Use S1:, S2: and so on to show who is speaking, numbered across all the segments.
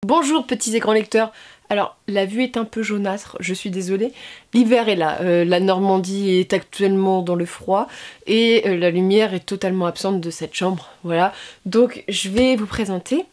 S1: Bonjour petits et grands lecteurs. Alors la vue est un peu jaunâtre, je suis désolée. L'hiver est là, la Normandie est actuellement dans le froid et la lumière est totalement absente de cette chambre, voilà. Donc je vais vous présenter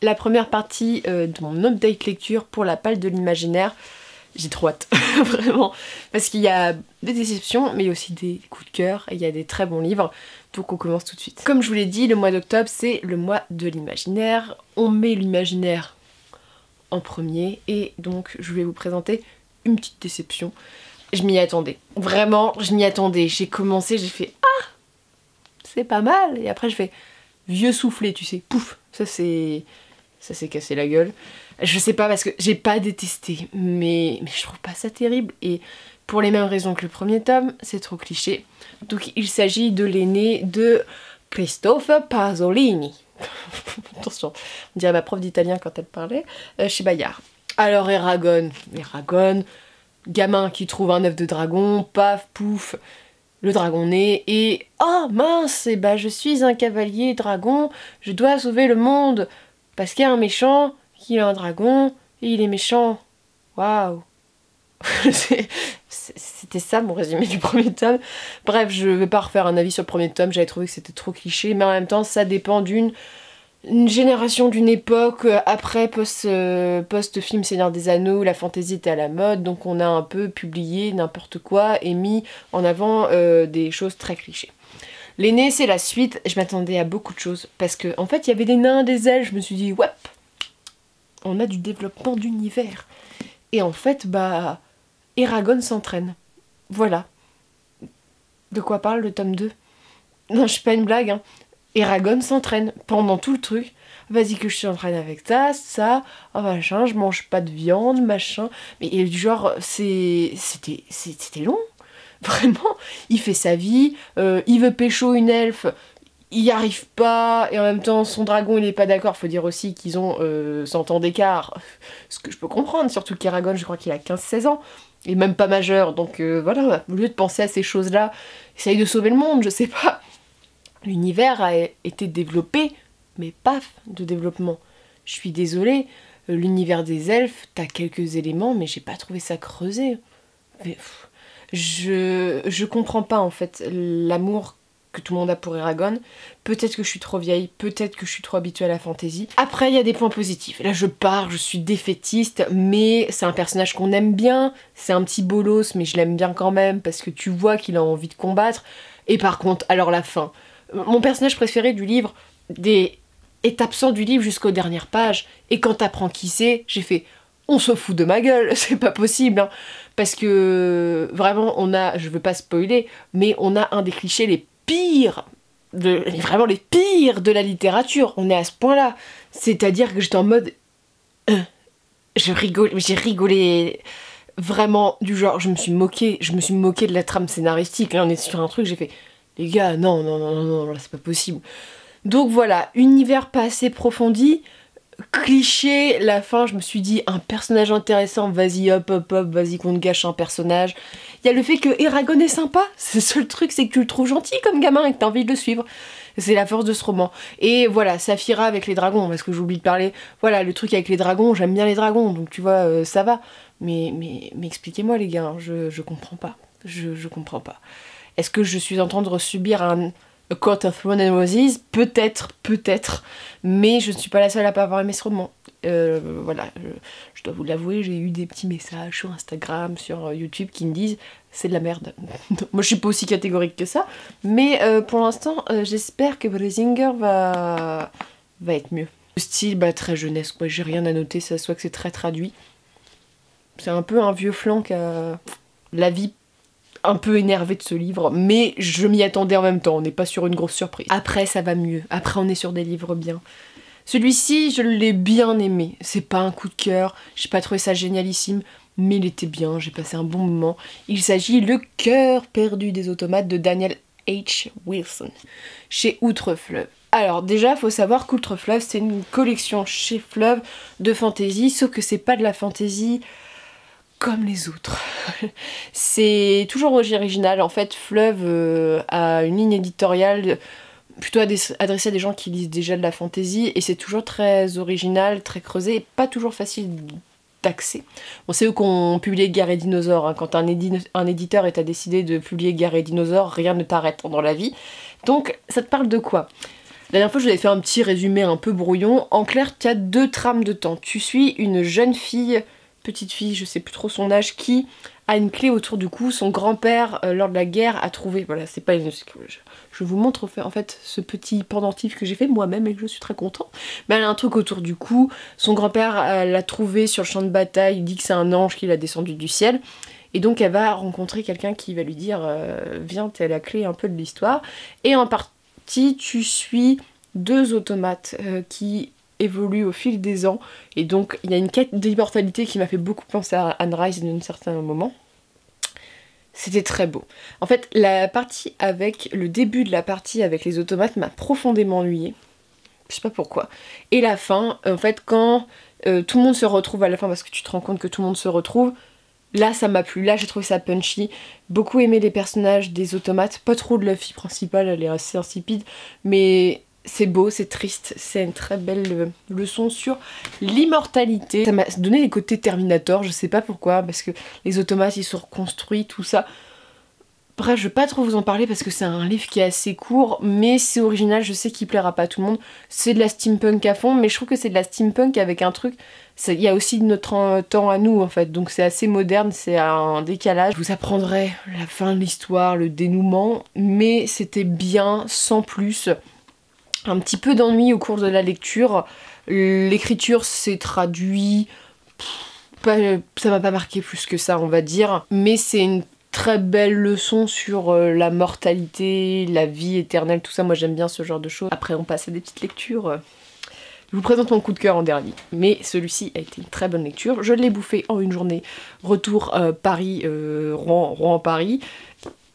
S1: la première partie de mon update lecture pour la palle de l'imaginaire. J'ai trop hâte, vraiment, parce qu'il y a des déceptions mais il y a aussi des coups de cœur et il y a des très bons livres. Donc on commence tout de suite. Comme je vous l'ai dit, le mois d'octobre c'est le mois de l'imaginaire. On met l'imaginaire en premier et donc je vais vous présenter une petite déception. Je m'y attendais, vraiment je m'y attendais. J'ai commencé, j'ai fait ah c'est pas mal et après je fais vieux soufflé, tu sais, pouf, ça s'est cassé la gueule. Je sais pas parce que j'ai pas détesté mais je trouve pas ça terrible et pour les mêmes raisons que le premier tome, c'est trop cliché. Donc il s'agit de l'aîné de Christopher Pasolini. Attention, on dirait ma prof d'italien quand elle parlait, chez Bayard. Alors Eragon, gamin qui trouve un œuf de dragon, paf, pouf, le dragon naît et oh mince, et bah je suis un cavalier dragon, je dois sauver le monde parce qu'il y a un méchant qui a un dragon et il est méchant. Waouh. C'était ça mon résumé du premier tome. Bref, je vais pas refaire un avis sur le premier tome, j'avais trouvé que c'était trop cliché, mais en même temps ça dépend d'une génération, d'une époque, après post-film Seigneur des Anneaux, la fantasy était à la mode, donc on a un peu publié n'importe quoi et mis en avant des choses très clichés. L'aîné c'est la suite, je m'attendais à beaucoup de choses, parce que en fait il y avait des nains, des elfes, je me suis dit ouais, on a du développement d'univers. Et en fait bah Eragon s'entraîne. Voilà. De quoi parle le tome 2? Non, je suis pas une blague, hein. Eragon s'entraîne pendant tout le truc. Vas-y que je t'entraîne avec ça, oh machin, je mange pas de viande, machin. Mais du genre, c'était long. Vraiment. Il fait sa vie, il veut pécho une elfe, il y arrive pas, et en même temps son dragon il est pas d'accord. Faut dire aussi qu'ils ont 100 ans d'écart. Ce que je peux comprendre, surtout qu'Eragon, je crois qu'il a 15-16 ans. Et même pas majeur, donc voilà, au lieu de penser à ces choses-là, essaye de sauver le monde, je sais pas. L'univers a été développé, mais paf, de développement. Je suis désolée, l'univers des elfes, t'as quelques éléments, mais j'ai pas trouvé ça creusé. Mais, je comprends pas en fait l'amour que tout le monde a pour Eragon. Peut-être que je suis trop vieille, peut-être que je suis trop habituée à la fantasy. Après, il y a des points positifs. Là, je pars, je suis défaitiste, mais c'est un personnage qu'on aime bien. C'est un petit bolos, mais je l'aime bien quand même, parce que tu vois qu'il a envie de combattre. Et par contre, alors la fin. Mon personnage préféré du livre est absent du livre jusqu'aux dernières pages. Et quand t'apprends qui c'est, j'ai fait on se fout de ma gueule, c'est pas possible. Hein. Parce que vraiment, on a, je veux pas spoiler, mais on a un des clichés les pires, vraiment les pires de la littérature. On est à ce point-là. C'est-à-dire que j'étais en mode. J'ai rigolé. Vraiment, du genre, je me suis moquée de la trame scénaristique. Là, on est sur un truc, j'ai fait. Les gars, non, là c'est pas possible. Donc voilà, univers pas assez approfondi, cliché, la fin, je me suis dit, un personnage intéressant, vas-y hop, vas-y qu'on te gâche un personnage. Il y a le fait que Eragon est sympa, c'est le seul truc, c'est que tu le trouves gentil comme gamin et que t'as envie de le suivre. C'est la force de ce roman. Et voilà, Saphira avec les dragons, parce que j'oublie de parler, voilà, le truc avec les dragons, j'aime bien les dragons, donc tu vois, ça va. Mais expliquez-moi les gars, hein, je comprends pas, je comprends pas. Est-ce que je suis en train de subir un A Court of Thorns and Roses? Peut-être, mais je ne suis pas la seule à pas avoir aimé ce roman. Voilà, je dois vous l'avouer, j'ai eu des petits messages sur Instagram, sur YouTube qui me disent c'est de la merde. Moi je suis pas aussi catégorique que ça, mais pour l'instant j'espère que Brisinger va être mieux. Le style, bah très jeunesse, quoi, j'ai rien à noter, ça soit que c'est très traduit. C'est un peu un vieux flanc qui a la vie un peu énervé de ce livre, mais je m'y attendais en même temps, on n'est pas sur une grosse surprise. Après ça va mieux, après on est sur des livres bien. Celui-ci, je l'ai bien aimé, c'est pas un coup de cœur, j'ai pas trouvé ça génialissime, mais il était bien, j'ai passé un bon moment. Il s'agit Le cœur perdu des automates de Daniel H. Wilson, chez Outre-Fleuve. Alors déjà, faut savoir qu'Outre-Fleuve, c'est une collection chez Fleuve de fantasy, sauf que c'est pas de la fantasy comme les autres. C'est toujours original. En fait, Fleuve a une ligne éditoriale plutôt adressé à des gens qui lisent déjà de la fantasy, et c'est toujours très original, très creusé, et pas toujours facile d'accès. Bon, c'est eux qui ont publié Guerre et Dinosaures, hein. Quand un éditeur est à décider de publier Guerre et Dinosaures, rien ne t'arrête dans la vie. Donc, ça te parle de quoi? La dernière fois, je vous avais fait un petit résumé un peu brouillon. En clair, tu as 2 trames de temps. Tu suis une jeune fille, petite fille, je sais plus trop son âge, qui a une clé autour du cou. Son grand-père, lors de la guerre, a trouvé... Voilà, c'est pas une... Je vous montre en fait ce petit pendentif que j'ai fait moi-même et que je suis très contente. Mais elle a un truc autour du cou. Son grand-père l'a trouvé sur le champ de bataille. Il dit que c'est un ange qui l'a descendu du ciel. Et donc elle va rencontrer quelqu'un qui va lui dire viens, t'es la clé un peu de l'histoire. Et en partie, tu suis 2 automates qui évoluent au fil des ans. Et donc il y a une quête d'immortalité qui m'a fait beaucoup penser à Anne Rice d'un certain moment. C'était très beau. En fait, le début de la partie avec les automates m'a profondément ennuyée. Je sais pas pourquoi. Et la fin, en fait, quand tout le monde se retrouve à la fin, parce que tu te rends compte que tout le monde se retrouve, là ça m'a plu, là j'ai trouvé ça punchy. Beaucoup aimé les personnages des automates, pas trop de la fille principale, elle est assez insipide, mais c'est beau, c'est triste, c'est une très belle leçon sur l'immortalité. Ça m'a donné les côtés Terminator, je sais pas pourquoi, parce que les automates ils sont reconstruits, tout ça. Bref, je vais pas trop vous en parler parce que c'est un livre qui est assez court, mais c'est original, je sais qu'il plaira pas à tout le monde. C'est de la steampunk à fond, mais je trouve que c'est de la steampunk avec un truc... Il y a aussi notre temps à nous en fait, donc c'est assez moderne, c'est un décalage. Je vous apprendrai la fin de l'histoire, le dénouement, mais c'était bien, sans plus. Un petit peu d'ennui au cours de la lecture. L'écriture s'est traduit... ça m'a pas marqué plus que ça, on va dire. Mais c'est une très belle leçon sur la mortalité, la vie éternelle, tout ça. Moi j'aime bien ce genre de choses. Après on passe à des petites lectures. Je vous présente mon coup de cœur en dernier. Mais celui-ci a été une très bonne lecture. Je l'ai bouffé en une journée. Retour Paris, Rouen-Paris.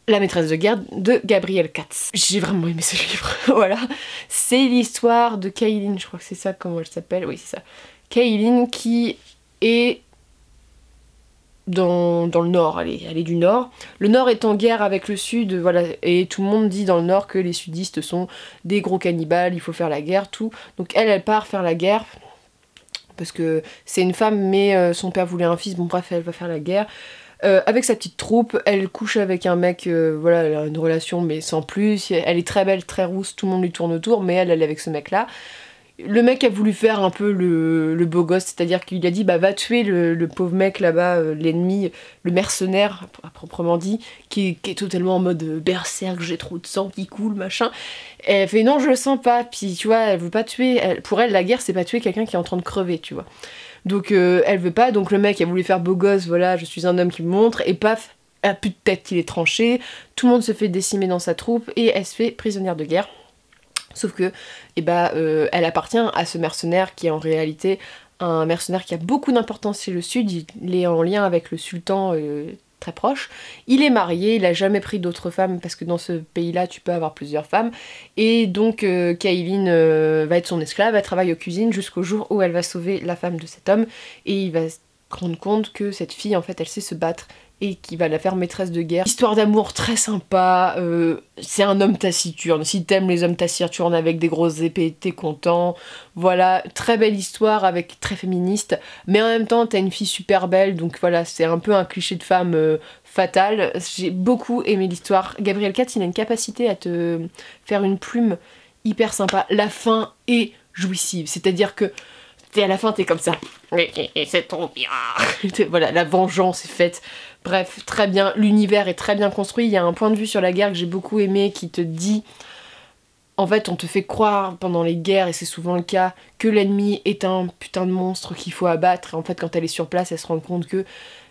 S1: La maîtresse de guerre de Gabriel Katz. J'ai vraiment aimé ce livre, voilà. C'est l'histoire de Kaylin, je crois que c'est ça, comment elle s'appelle, oui c'est ça. Kaylin qui est dans le nord, elle est du nord. Le nord est en guerre avec le sud, voilà, et tout le monde dit dans le nord que les sudistes sont des gros cannibales, il faut faire la guerre, tout. Donc elle part faire la guerre, parce que c'est une femme, mais son père voulait un fils, bon bref, elle va faire la guerre. Avec sa petite troupe, elle couche avec un mec, voilà, elle a une relation mais sans plus, elle est très belle, très rousse, tout le monde lui tourne autour, mais elle est avec ce mec là. Le mec a voulu faire un peu le beau gosse, c'est-à-dire qu'il a dit bah va tuer le pauvre mec là-bas, l'ennemi, le mercenaire à proprement dit, qui est totalement en mode berserk, j'ai trop de sang qui coule, machin. Et elle fait non je le sens pas, puis tu vois, elle veut pas tuer, pour elle la guerre c'est pas tuer quelqu'un qui est en train de crever, tu vois. Donc elle veut pas, donc le mec a voulu faire beau gosse, voilà, je suis un homme qui me montre, et paf, elle a plus de tête, il est tranché, tout le monde se fait décimer dans sa troupe, et elle se fait prisonnière de guerre. Sauf que, elle appartient à ce mercenaire qui est en réalité un mercenaire qui a beaucoup d'importance chez le Sud, il est en lien avec le sultan très proche. Il est marié, il a jamais pris d'autres femmes parce que dans ce pays-là tu peux avoir plusieurs femmes. Et donc Kaylin va être son esclave, elle travaille aux cuisines jusqu'au jour où elle va sauver la femme de cet homme. Et il va se rendre compte que cette fille en fait elle sait se battre et qui va la faire maîtresse de guerre. Histoire d'amour très sympa, c'est un homme taciturne. Si t'aimes les hommes taciturnes avec des grosses épées, t'es content. Voilà, très belle histoire, avec très féministe, mais en même temps t'as une fille super belle, donc voilà, c'est un peu un cliché de femme fatale. J'ai beaucoup aimé l'histoire. Gabriel Katz, il a une capacité à te faire une plume hyper sympa. La fin est jouissive, c'est-à-dire que à la fin t'es comme ça. Et c'est trop bien. Voilà, la vengeance est faite. Bref, très bien, l'univers est très bien construit, il y a un point de vue sur la guerre que j'ai beaucoup aimé qui te dit... En fait, on te fait croire pendant les guerres, et c'est souvent le cas, que l'ennemi est un putain de monstre qu'il faut abattre. Et en fait, quand elle est sur place, elle se rend compte que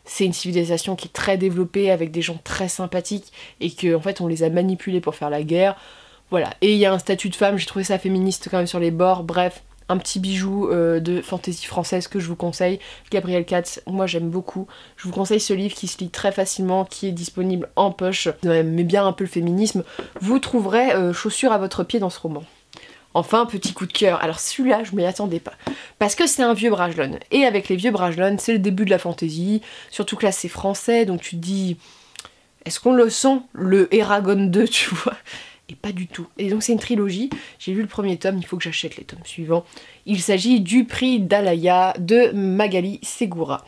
S1: c'est une civilisation qui est très développée, avec des gens très sympathiques, et que en fait, on les a manipulés pour faire la guerre. Voilà, et il y a un statut de femme, j'ai trouvé ça féministe quand même sur les bords, bref... Un petit bijou de fantaisie française que je vous conseille. Gabriel Katz, moi j'aime beaucoup. Je vous conseille ce livre qui se lit très facilement, qui est disponible en poche. Si vous aimez bien un peu le féminisme, vous trouverez chaussures à votre pied dans ce roman. Enfin, petit coup de cœur. Alors celui-là, je m'y attendais pas. Parce que c'est un vieux Brajlon. Et avec les vieux Brajlon, c'est le début de la fantaisie. Surtout que là, c'est français, donc tu te dis... Est-ce qu'on le sent, le Eragon 2, tu vois? Et pas du tout. Et donc c'est une trilogie, j'ai lu le premier tome, il faut que j'achète les tomes suivants. Il s'agit du prix d'Alaya de Magali Segura.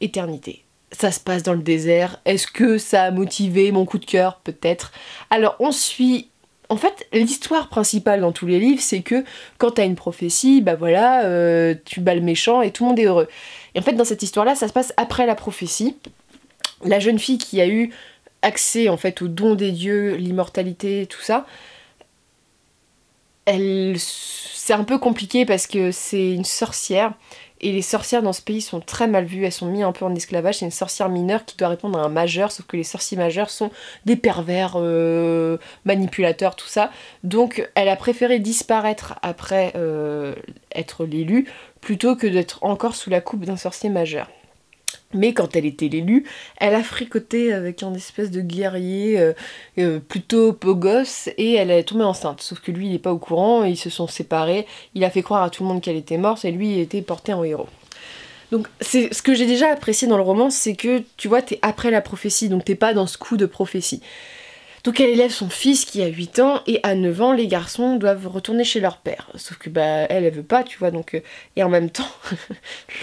S1: Éternité. Ça se passe dans le désert, est-ce que ça a motivé mon coup de cœur? Peut-être. Alors on suit... En fait, l'histoire principale dans tous les livres, c'est que quand t'as une prophétie, bah voilà, tu bats le méchant et tout le monde est heureux. Et en fait, dans cette histoire-là, ça se passe après la prophétie. La jeune fille qui a eu accès en fait au don des dieux, l'immortalité, tout ça, c'est un peu compliqué parce que c'est une sorcière. Et les sorcières dans ce pays sont très mal vues, elles sont mises un peu en esclavage, c'est une sorcière mineure qui doit répondre à un majeur, sauf que les sorciers majeurs sont des pervers, manipulateurs, tout ça. Donc elle a préféré disparaître après être l'élue, plutôt que d'être encore sous la coupe d'un sorcier majeur. Mais quand elle était l'élue, elle a fricoté avec un espèce de guerrier plutôt beau gosse et elle est tombée enceinte. Sauf que lui, il n'est pas au courant, ils se sont séparés, il a fait croire à tout le monde qu'elle était morte et lui, il était porté en héros. Donc c'est ce que j'ai déjà apprécié dans le roman, c'est que tu vois, t'es après la prophétie, donc t'es pas dans ce coup de prophétie. Donc elle élève son fils qui a 8 ans et à 9 ans les garçons doivent retourner chez leur père. Sauf que bah elle veut pas, tu vois, donc et en même temps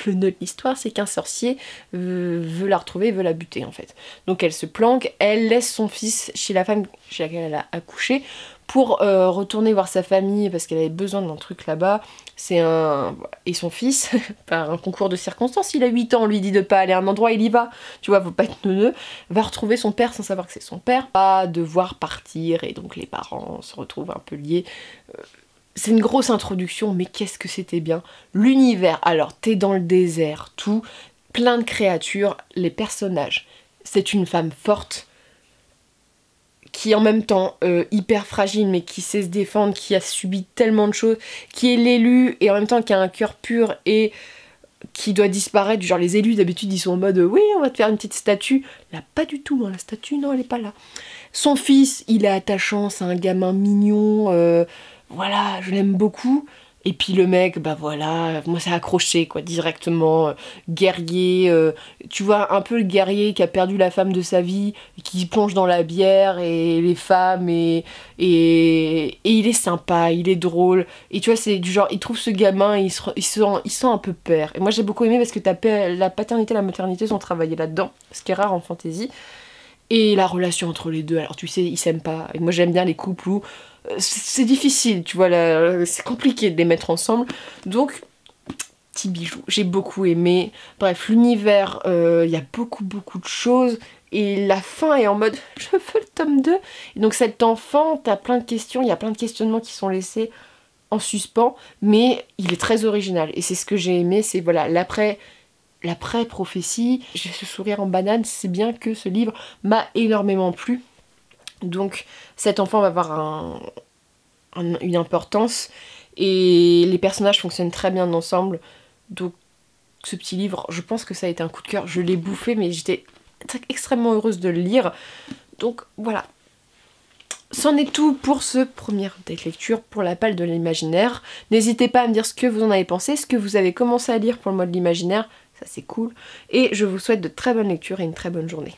S1: le nœud de l'histoire c'est qu'un sorcier veut la retrouver, veut la buter en fait. Donc elle se planque, elle laisse son fils chez la femme chez laquelle elle a accouché pour retourner voir sa famille parce qu'elle avait besoin d'un truc là-bas. Et son fils, par un concours de circonstances, il a 8 ans, on lui dit de pas aller à un endroit, il y va, tu vois, faut pas être neuneux, va retrouver son père sans savoir que c'est son père, va devoir partir, et donc les parents se retrouvent un peu liés. C'est une grosse introduction, mais qu'est-ce que c'était bien. L'univers, alors t'es dans le désert, tout, plein de créatures, les personnages. C'est une femme forte, qui est en même temps hyper fragile mais qui sait se défendre, qui a subi tellement de choses, qui est l'élu et en même temps qui a un cœur pur et qui doit disparaître. Genre les élus d'habitude ils sont en mode oui on va te faire une petite statue. Là pas du tout, hein, la statue non elle est pas là. Son fils il est attachant, c'est un gamin mignon, voilà je l'aime beaucoup. Et puis le mec, bah voilà, moi ça a accroché quoi, directement, guerrier, tu vois, un peu le guerrier qui a perdu la femme de sa vie, qui plonge dans la bière et les femmes, et il est sympa, il est drôle, et tu vois, c'est du genre, il trouve ce gamin, et il sent un peu père. Et moi j'ai beaucoup aimé parce que la paternité et la maternité sont travaillées là-dedans, ce qui est rare en fantasy. Et la relation entre les deux, alors tu sais, ils s'aiment pas. Et moi j'aime bien les couples où c'est difficile, tu vois, c'est compliqué de les mettre ensemble. Donc, petit bijou, j'ai beaucoup aimé. Bref, l'univers, il y a beaucoup de choses. Et la fin est en mode, je veux le tome 2. Et donc cet enfant, t'as plein de questions, il y a plein de questionnements qui sont laissés en suspens. Mais il est très original. Et c'est ce que j'ai aimé, c'est voilà, l'après-prophétie. J'ai ce sourire en banane, c'est bien que ce livre m'a énormément plu. Donc cet enfant va avoir une importance et les personnages fonctionnent très bien ensemble. Donc ce petit livre, je pense que ça a été un coup de cœur. Je l'ai bouffé mais j'étais extrêmement heureuse de le lire. Donc voilà. C'en est tout pour ce premier update lecture pour la palle de l'imaginaire. N'hésitez pas à me dire ce que vous en avez pensé, ce que vous avez commencé à lire pour le mois de l'imaginaire. Ça c'est cool. Et je vous souhaite de très bonnes lectures et une très bonne journée.